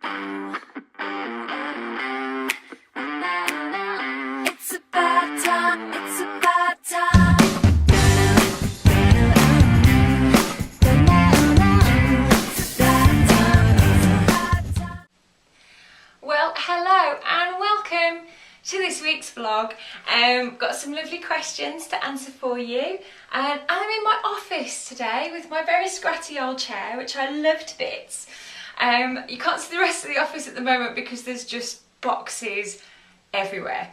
It's about time, it's about time. Well, hello and welcome to this week's vlog. Got some lovely questions to answer for you, and I'm in my office today with my very scratty old chair, which I love to bits. You can't see the rest of the office at the moment because there's just boxes everywhere,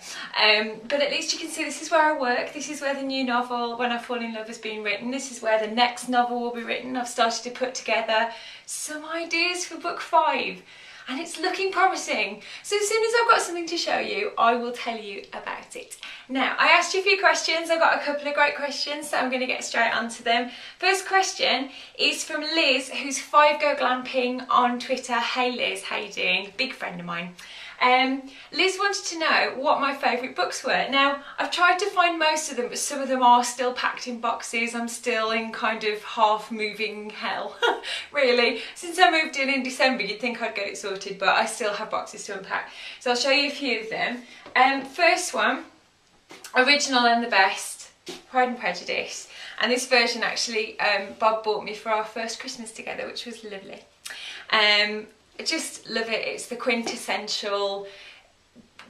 but at least you can see this is where I work. This is where the new novel, When I Fall in Love, has been written. This is where the next novel will be written. I've started to put together some ideas for book 5. And it's looking promising. So as soon as I've got something to show you, I will tell you about it. Now, I asked you a few questions. I've got a couple of great questions, so I'm going to get straight onto them. First question is from Liz, who's 5Go Glamping on Twitter. Hey Liz, how you doing? Big friend of mine. Liz wanted to know what my favourite books were. Now, I've tried to find most of them, but some of them are still packed in boxes. I'm still in kind of half-moving hell, really. Since I moved in December, you'd think I'd get it sorted, but I still have boxes to unpack. So I'll show you a few of them. First one, Original and the Best, Pride and Prejudice. And this version, actually, Bob bought me for our first Christmas together, which was lovely. I just love it. It's the quintessential,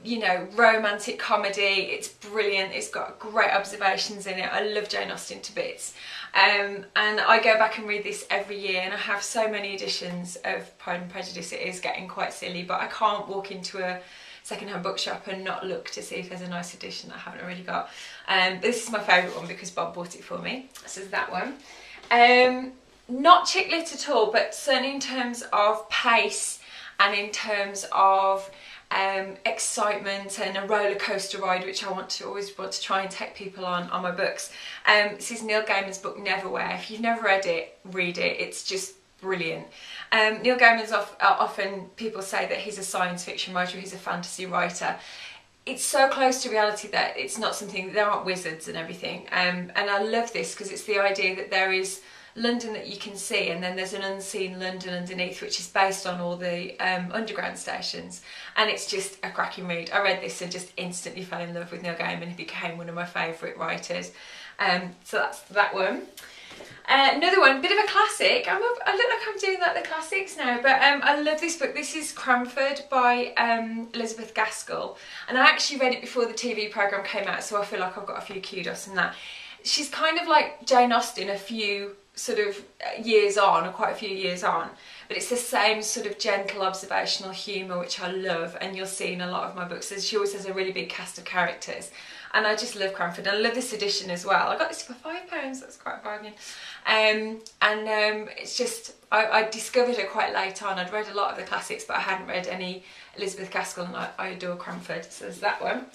you know, romantic comedy. It's brilliant. It's got great observations in it. I love Jane Austen to bits. And I go back and read this every year, and I have so many editions of Pride and Prejudice. It is getting quite silly, but I can't walk into a second-hand bookshop and not look to see if there's a nice edition that I haven't already got. This is my favourite one because Bob bought it for me. So there's that one. Not chick lit at all, but certainly in terms of pace and in terms of excitement and a roller coaster ride, which I always want to try and take people on my books. This is Neil Gaiman's book Neverwhere. If you've never read it, read it. It's just brilliant. Neil Gaiman's often people say that he's a science fiction writer, he's a fantasy writer. It's so close to reality that it's not something, there aren't wizards and everything. And I love this because it's the idea that there is London that you can see, and then there's an unseen London underneath, which is based on all the underground stations, and it's just a cracking read. I read this and just instantly fell in love with Neil Gaiman. He became one of my favourite writers. So that's that one. Another one, bit of a classic. I look like I'm doing like the classics now, but I love this book. This is Cranford by Elizabeth Gaskell, and I actually read it before the TV programme came out, so I feel like I've got a few kudos in that. She's kind of like Jane Austen a few sort of years on, or quite a few years on, but it's the same sort of gentle observational humour, which I love, and you'll see in a lot of my books. She always has a really big cast of characters, and I just love Cranford. And I love this edition as well. I got this for £5, that's quite a bargain. It's just, I discovered her quite late on. I'd read a lot of the classics, but I hadn't read any Elizabeth Gaskell, and I adore Cranford, so there's that one.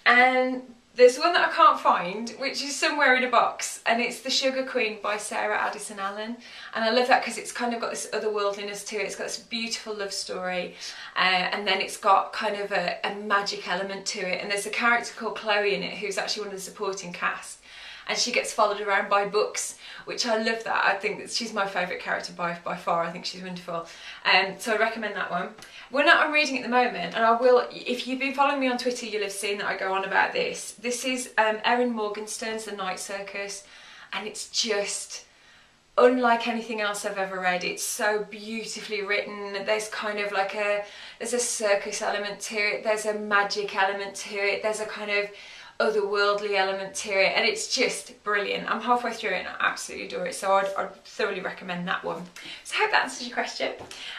And there's one that I can't find, which is somewhere in a box, and it's The Sugar Queen by Sarah Addison Allen. And I love that because it's kind of got this otherworldliness to it. It's got this beautiful love story, and then it's got kind of a magic element to it. And there's a character called Chloe in it who's actually one of the supporting cast, and she gets followed around by books, which I love that. I think that she's my favourite character by far. I think she's wonderful. So I recommend that one. One that I'm reading at the moment, and I will, if you've been following me on Twitter, you'll have seen that I go on about this. This is Erin Morgenstern's The Night Circus, and it's just unlike anything else I've ever read. It's so beautifully written. There's kind of like there's a circus element to it, there's a magic element to it, there's a kind of otherworldly element to it, and it's just brilliant. I'm halfway through it and I absolutely adore it, so I'd thoroughly recommend that one. So I hope that answers your question.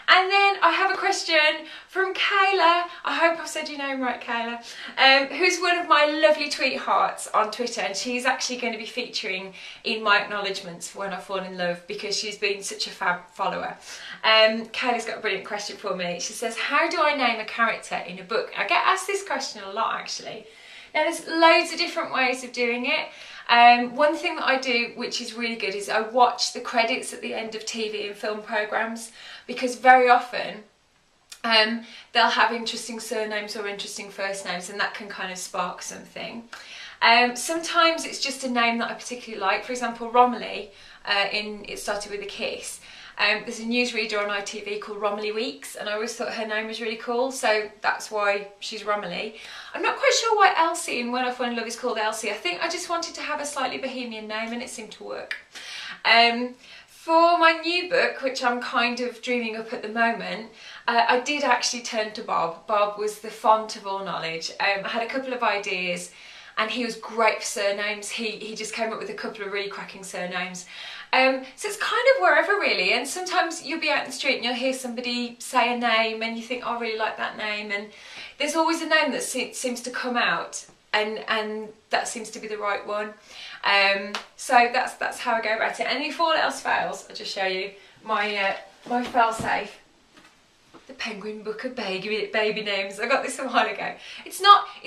And then I have a question from Kayla. I hope I've said your name right, Kayla, who's one of my lovely tweethearts on Twitter, and she's actually going to be featuring in my acknowledgements for When I Fall in Love because she's been such a fab follower. Kayla's got a brilliant question for me. She says, how do I name a character in a book? I get asked this question a lot, actually. Now, there's loads of different ways of doing it. One thing that I do, which is really good, is I watch the credits at the end of TV and film programmes, because very often they'll have interesting surnames or interesting first names, and that can kind of spark something. Sometimes it's just a name that I particularly like. For example, Romilly in It Started With a Kiss. There's a newsreader on ITV called Romilly Weeks, and I always thought her name was really cool, so that's why she's Romilly. I'm not quite sure why Elsie in When I Fall in Love is called Elsie. I think I just wanted to have a slightly bohemian name and it seemed to work. For my new book, which I'm kind of dreaming up at the moment, I did actually turn to Bob. Bob was the font of all knowledge. I had a couple of ideas and he was great for surnames. He just came up with a couple of really cracking surnames. So it's kind of wherever really, and sometimes you'll be out in the street and you'll hear somebody say a name and you think, oh, I really like that name, and there's always a name that seems to come out and that seems to be the right one. So that's how I go about it. And if all else fails, I'll just show you my my fail-safe. The Penguin Book of baby names. I got this a while ago. It's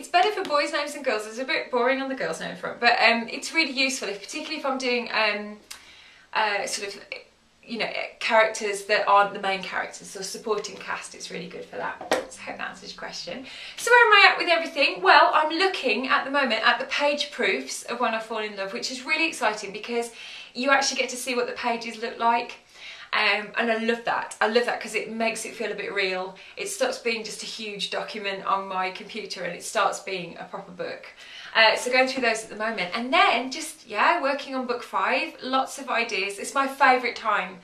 better for boys' names than girls. It's a bit boring on the girls' name front, but it's really useful, particularly if I'm doing sort of, you know, characters that aren't the main characters, so supporting cast. It's really good for that. So I hope that answers your question. So where am I at with everything? Well, I'm looking at the moment at the page proofs of When I Fall in Love, which is really exciting because you actually get to see what the pages look like. And I love that. I love that because it makes it feel a bit real. It stops being just a huge document on my computer and it starts being a proper book. So going through those at the moment, and then just, yeah, working on book 5, lots of ideas. It's my favourite time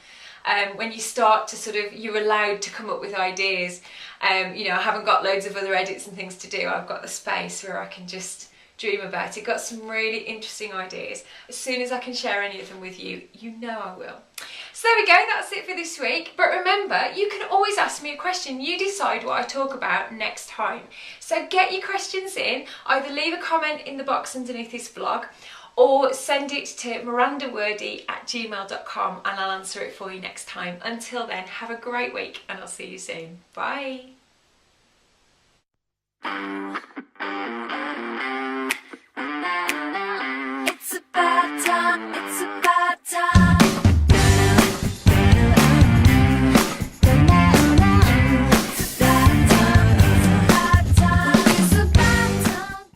when you start to sort of, you're allowed to come up with ideas. You know, I haven't got loads of other edits and things to do. I've got the space where I can just dream about it. Got some really interesting ideas. As soon as I can share any of them with you, you know I will. So there we go, that's it for this week. But remember, you can always ask me a question. You decide what I talk about next time. So get your questions in. Either leave a comment in the box underneath this vlog or send it to mirandawordy@gmail.com and I'll answer it for you next time. Until then, have a great week and I'll see you soon. Bye.